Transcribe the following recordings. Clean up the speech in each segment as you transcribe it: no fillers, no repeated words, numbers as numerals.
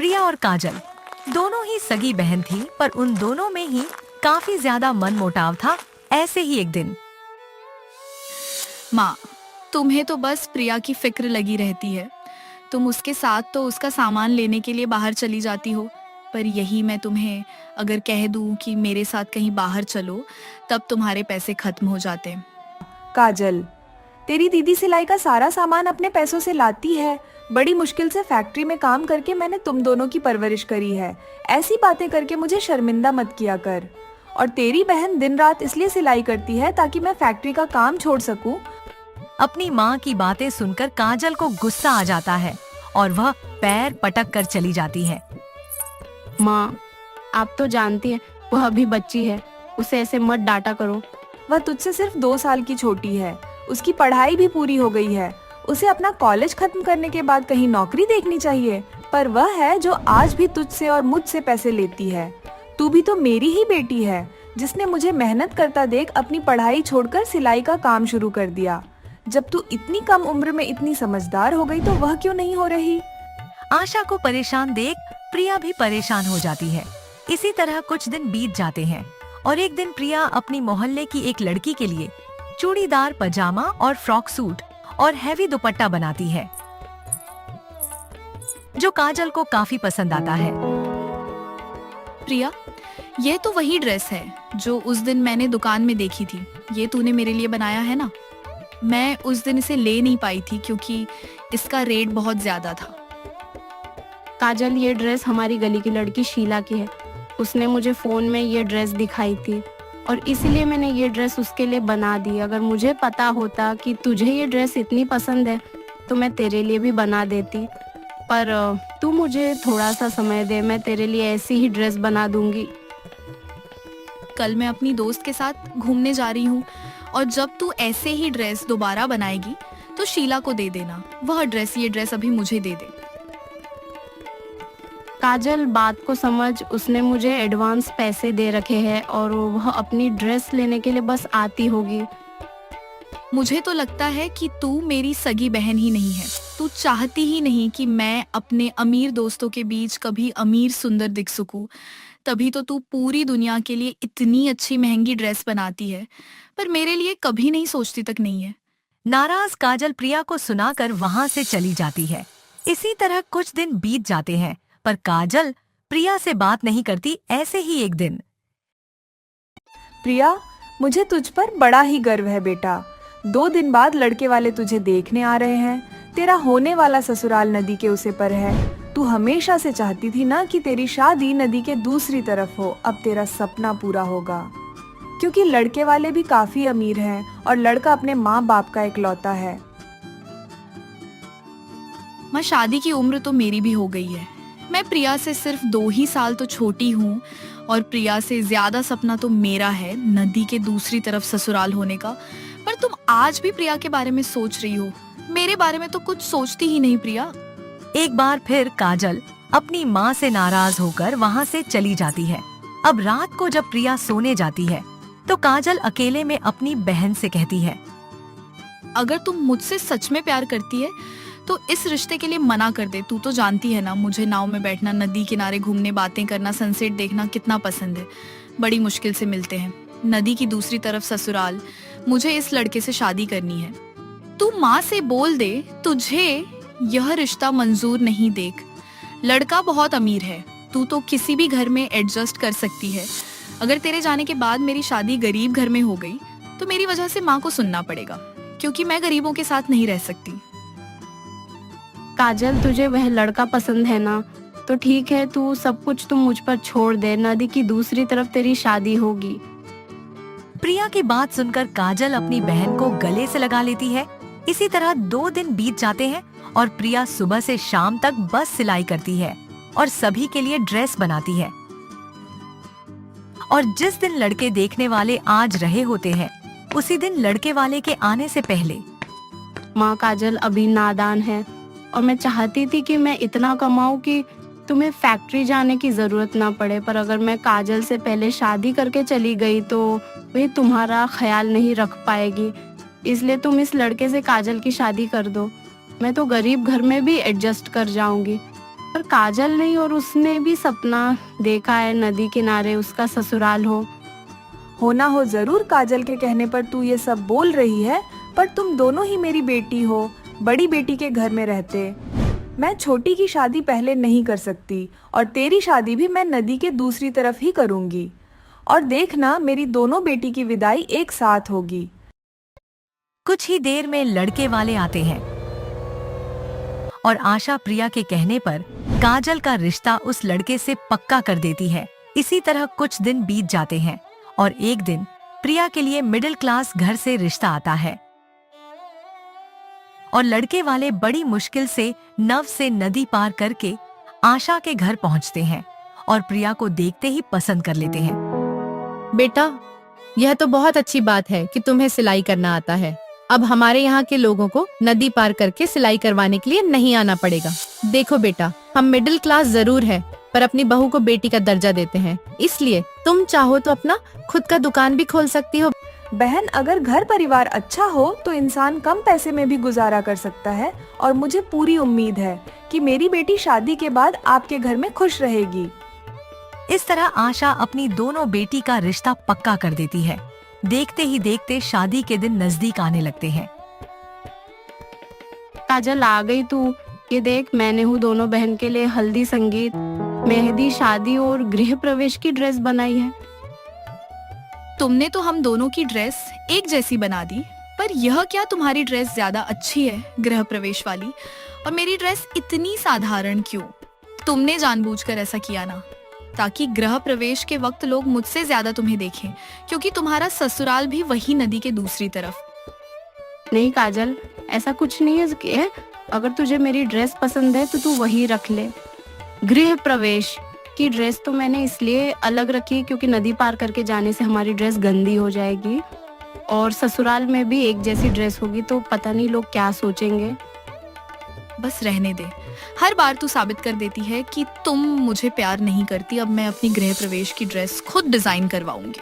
प्रिया और काजल दोनों ही सगी बहन थी, पर उन दोनों में ही काफी ज्यादा मनमुटाव था। ऐसे ही एक दिन माँ, तुम्हें तो बस प्रिया की फिक्र लगी रहती है। तुम उसके साथ तो उसका सामान लेने के लिए बाहर चली जाती हो, पर यही मैं तुम्हें अगर कह दूं कि मेरे साथ कहीं बाहर चलो, तब तुम्हारे पैसे खत्म हो जाते। काजल, तेरी दीदी सिलाई का सारा सामान अपने पैसों से लाती है। बड़ी मुश्किल से फैक्ट्री में काम करके मैंने तुम दोनों की परवरिश करी है। ऐसी बातें करके मुझे शर्मिंदा मत किया कर। और तेरी बहन दिन रात इसलिए सिलाई करती है ताकि मैं फैक्ट्री का काम छोड़ सकूं। अपनी माँ की बातें सुनकर काजल को गुस्सा आ जाता है और वह पैर पटक कर चली जाती है। माँ, आप तो जानती हैं वह अभी बच्ची है, उसे ऐसे मत डांटा करो। वह तुझसे सिर्फ 2 साल की छोटी है। उसकी पढ़ाई भी पूरी हो गई है। उसे अपना कॉलेज खत्म करने के बाद कहीं नौकरी देखनी चाहिए, पर वह है जो आज भी तुझसे और मुझसे पैसे लेती है। तू भी तो मेरी ही बेटी है, जिसने मुझे मेहनत करता देख अपनी पढ़ाई छोड़कर सिलाई का काम शुरू कर दिया। जब तू इतनी कम उम्र में इतनी समझदार हो गई तो वह क्यों नहीं हो रही? आशा को परेशान देख प्रिया भी परेशान हो जाती है। इसी तरह कुछ दिन बीत जाते हैं और एक दिन प्रिया अपनी मोहल्ले की एक लड़की के लिए चूड़ीदार पजामा और फ्रॉक सूट और हैवी दुपट्टा बनाती है, जो काजल को काफी पसंद आता है। प्रिया, यह तो वही ड्रेस है जो उस दिन मैंने दुकान में देखी थी। ये तूने मेरे लिए बनाया है ना? मैं उस दिन इसे ले नहीं पाई थी क्योंकि इसका रेट बहुत ज्यादा था। काजल, ये ड्रेस हमारी गली की लड़की शीला की है। उसने मुझे फोन में ये ड्रेस दिखाई थी और इसीलिए मैंने ये ड्रेस उसके लिए बना दी। अगर मुझे पता होता कि तुझे ये ड्रेस इतनी पसंद है तो मैं तेरे लिए भी बना देती, पर तू मुझे थोड़ा सा समय दे, मैं तेरे लिए ऐसी ही ड्रेस बना दूंगी। कल मैं अपनी दोस्त के साथ घूमने जा रही हूँ और जब तू ऐसे ही ड्रेस दोबारा बनाएगी तो शीला को दे देना। ये ड्रेस अभी मुझे दे दे। काजल, बात को समझ। उसने मुझे एडवांस पैसे दे रखे हैं और वह अपनी ड्रेस लेने के लिए बस आती होगी। मुझे तो लगता है कि तू मेरी सगी बहन ही नहीं है। तू चाहती ही नहीं कि मैं अपने अमीर दोस्तों के बीच कभी अमीर सुंदर दिख सकूं। तभी तो तू पूरी दुनिया के लिए इतनी अच्छी महंगी ड्रेस बनाती है, पर मेरे लिए कभी नहीं सोचती तक नहीं है। नाराज काजल प्रिया को सुनाकर वहाँ से चली जाती है। इसी तरह कुछ दिन बीत जाते हैं, पर काजल प्रिया से बात नहीं करती। ऐसे ही एक दिन प्रिया, मुझे तुझ पर बड़ा ही गर्व है बेटा। 2 दिन बाद लड़के वाले तुझे देखने आ रहे हैं। तेरा होने वाला ससुराल नदी के उसे पर है। तू हमेशा से चाहती थी ना कि तेरी शादी नदी के दूसरी तरफ हो। अब तेरा सपना पूरा होगा, क्योंकि लड़के वाले भी काफी अमीर हैं और लड़का अपने माँ बाप का इकलौता है। माँ, शादी की उम्र तो मेरी भी हो गई है। मैं प्रिया से सिर्फ 2 ही साल तो छोटी हूँ और प्रिया से ज्यादा सपना तो मेरा है नदी के दूसरी तरफ ससुराल होने का। पर तुम आज भी प्रिया के बारे में सोच रही हो, मेरे बारे में तो कुछ सोचती ही नहीं। प्रिया, एक बार फिर काजल अपनी माँ से नाराज होकर वहाँ से चली जाती है। अब रात को जब प्रिया सोने जाती है तो काजल अकेले में अपनी बहन से कहती है, अगर तुम मुझसे सच में प्यार करती है तो इस रिश्ते के लिए मना कर दे। तू तो जानती है ना, मुझे नाव में बैठना, नदी किनारे घूमने, बातें करना, सनसेट देखना कितना पसंद है। बड़ी मुश्किल से मिलते हैं। नदी की दूसरी तरफ ससुराल। मुझे इस लड़के से शादी करनी है। तू माँ से बोल दे तुझे यह रिश्ता मंजूर नहीं। देख, लड़का बहुत अमीर है, तू तो किसी भी घर में एडजस्ट कर सकती है। अगर तेरे जाने के बाद मेरी शादी गरीब घर में हो गई तो मेरी वजह से माँ को सुनना पड़ेगा, क्योंकि मैं गरीबों के साथ नहीं रह सकती। काजल, तुझे वह लड़का पसंद है ना, तो ठीक है, तू सब कुछ तुम मुझ पर छोड़ दे। नदी की दूसरी तरफ तेरी शादी होगी। प्रिया की बात सुनकर काजल अपनी बहन को गले से लगा लेती है। इसी तरह 2 दिन बीत जाते हैं और प्रिया सुबह से शाम तक बस सिलाई करती है और सभी के लिए ड्रेस बनाती है। और जिस दिन लड़के देखने वाले आज रहे होते हैं, उसी दिन लड़के वाले के आने से पहले माँ, काजल अभी नादान है और मैं चाहती थी कि मैं इतना कमाऊं कि तुम्हें फैक्ट्री जाने की जरूरत ना पड़े, पर अगर मैं काजल से पहले शादी करके चली गई तो वह तुम्हारा ख्याल नहीं रख पाएगी। इसलिए तुम इस लड़के से काजल की शादी कर दो। मैं तो गरीब घर में भी एडजस्ट कर जाऊंगी। पर काजल नहीं, और उसने भी सपना देखा है नदी किनारे उसका ससुराल हो। होना हो जरूर काजल के कहने पर तू ये सब बोल रही है, पर तुम दोनों ही मेरी बेटी हो, बड़ी बेटी के घर में रहते। मैं छोटी की शादी पहले नहीं कर सकती, और तेरी शादी भी मैं नदी के दूसरी तरफ ही करूंगी। और देखना, मेरी दोनों बेटी की विदाई एक साथ होगी। कुछ ही देर में लड़के वाले आते हैं और आशा प्रिया के कहने पर काजल का रिश्ता उस लड़के से पक्का कर देती है। इसी तरह कुछ दिन बीत जाते हैं और एक दिन प्रिया के लिए मिडिल क्लास घर से रिश्ता आता है और लड़के वाले बड़ी मुश्किल से नव से नदी पार करके आशा के घर पहुंचते हैं और प्रिया को देखते ही पसंद कर लेते हैं। बेटा, यह तो बहुत अच्छी बात है कि तुम्हें सिलाई करना आता है। अब हमारे यहाँ के लोगों को नदी पार करके सिलाई करवाने के लिए नहीं आना पड़ेगा। देखो बेटा, हम मिडिल क्लास जरूर है, पर अपनी बहू को बेटी का दर्जा देते हैं, इसलिए तुम चाहो तो अपना खुद का दुकान भी खोल सकती हो। बहन, अगर घर परिवार अच्छा हो तो इंसान कम पैसे में भी गुजारा कर सकता है, और मुझे पूरी उम्मीद है कि मेरी बेटी शादी के बाद आपके घर में खुश रहेगी। इस तरह आशा अपनी दोनों बेटी का रिश्ता पक्का कर देती है। देखते ही देखते शादी के दिन नजदीक आने लगते हैं। काजल, आ गई तू। ये देख, मैंने हूँ दोनों बहन के लिए हल्दी, संगीत, मेहंदी, शादी और गृह प्रवेश की ड्रेस बनाई है। तुमने तो हम दोनों की ड्रेस एक जैसी बना दी, पर यह क्या तुम्हारी ड्रेस ज्यादा अच्छी है गृह प्रवेश वाली, और मेरी ड्रेस इतनी साधारण क्यों? तुमने जानबूझकर ऐसा किया ना, ताकि गृह प्रवेश के वक्त लोग मुझसे ज्यादा तुम्हें देखें, क्योंकि तुम्हारा ससुराल भी वही नदी के दूसरी तरफ। नहीं काजल, ऐसा कुछ नहीं है। अगर तुझे मेरी ड्रेस पसंद है तो तू वही रख ले। गृह प्रवेश की ड्रेस तो मैंने इसलिए अलग रखी क्योंकि नदी पार करके जाने से हमारी ड्रेस गंदी हो जाएगी, और ससुराल में भी एक जैसी ड्रेस होगी तो पता नहीं लोग क्या सोचेंगे। बस रहने दे, हर बार तू साबित कर देती है कि तुम मुझे प्यार नहीं करती। अब मैं अपनी गृह प्रवेश की ड्रेस खुद डिजाइन करवाऊंगी।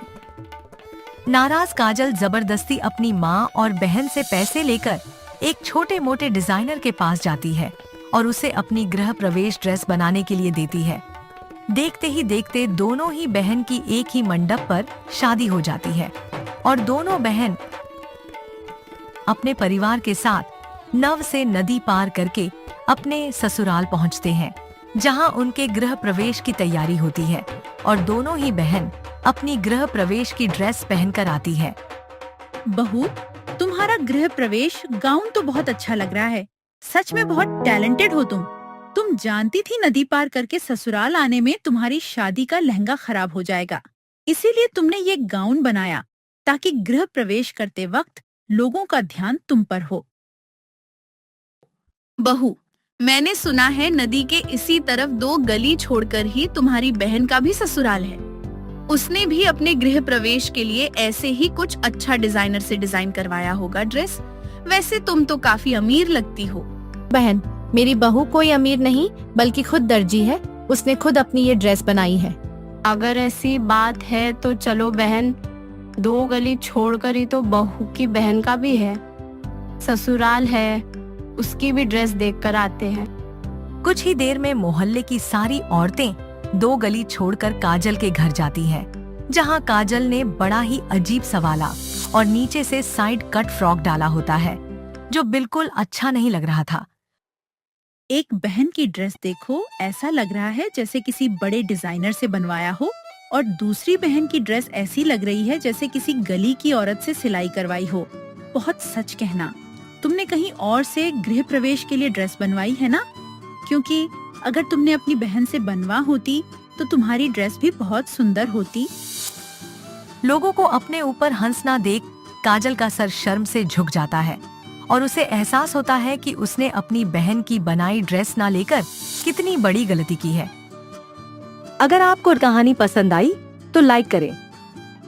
नाराज काजल जबरदस्ती अपनी माँ और बहन से पैसे लेकर एक छोटे मोटे डिजाइनर के पास जाती है और उसे अपनी गृह प्रवेश ड्रेस बनाने के लिए देती है। देखते ही देखते दोनों ही बहन की एक ही मंडप पर शादी हो जाती है और दोनों बहन अपने परिवार के साथ नव से नदी पार करके अपने ससुराल पहुंचते हैं, जहां उनके गृह प्रवेश की तैयारी होती है और दोनों ही बहन अपनी गृह प्रवेश की ड्रेस पहनकर आती है। बहू, तुम्हारा गृह प्रवेश गाउन तो बहुत अच्छा लग रहा है। सच में बहुत टैलेंटेड हो तुम। तुम जानती थी नदी पार करके ससुराल आने में तुम्हारी शादी का लहंगा खराब हो जाएगा, इसीलिए तुमने ये गाउन बनाया ताकि गृह प्रवेश करते वक्त लोगों का ध्यान तुम पर हो। बहू, मैंने सुना है नदी के इसी तरफ 2 गली छोड़कर ही तुम्हारी बहन का भी ससुराल है। उसने भी अपने गृह प्रवेश के लिए ऐसे ही कुछ अच्छा डिजाइनर से डिजाइन करवाया होगा ड्रेस। वैसे तुम तो काफी अमीर लगती हो। बहन, मेरी बहू कोई अमीर नहीं बल्कि खुद दर्जी है, उसने खुद अपनी ये ड्रेस बनाई है। अगर ऐसी बात है तो चलो बहन, 2 गली छोड़कर ही तो बहू की बहन का भी है ससुराल है, उसकी भी ड्रेस देखकर आते हैं। कुछ ही देर में मोहल्ले की सारी औरतें 2 गली छोड़कर काजल के घर जाती हैं, जहां काजल ने बड़ा ही अजीब सवाला और नीचे से साइड कट फ्रॉक डाला होता है, जो बिल्कुल अच्छा नहीं लग रहा था। एक बहन की ड्रेस देखो, ऐसा लग रहा है जैसे किसी बड़े डिजाइनर से बनवाया हो, और दूसरी बहन की ड्रेस ऐसी लग रही है जैसे किसी गली की औरत से सिलाई करवाई हो। बहुत सच कहना, तुमने कहीं और से गृह प्रवेश के लिए ड्रेस बनवाई है ना? क्योंकि अगर तुमने अपनी बहन से बनवा होती तो तुम्हारी ड्रेस भी बहुत सुंदर होती। लोगों को अपने ऊपर हंसना देख काजल का सर शर्म से झुक जाता है और उसे एहसास होता है कि उसने अपनी बहन की बनाई ड्रेस ना लेकर कितनी बड़ी गलती की है। अगर आपको कहानी पसंद आई तो लाइक करें,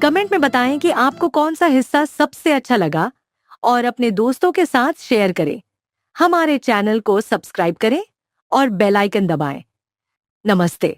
कमेंट में बताएं कि आपको कौन सा हिस्सा सबसे अच्छा लगा और अपने दोस्तों के साथ शेयर करें। हमारे चैनल को सब्सक्राइब करें और बेल आइकन दबाएं। नमस्ते।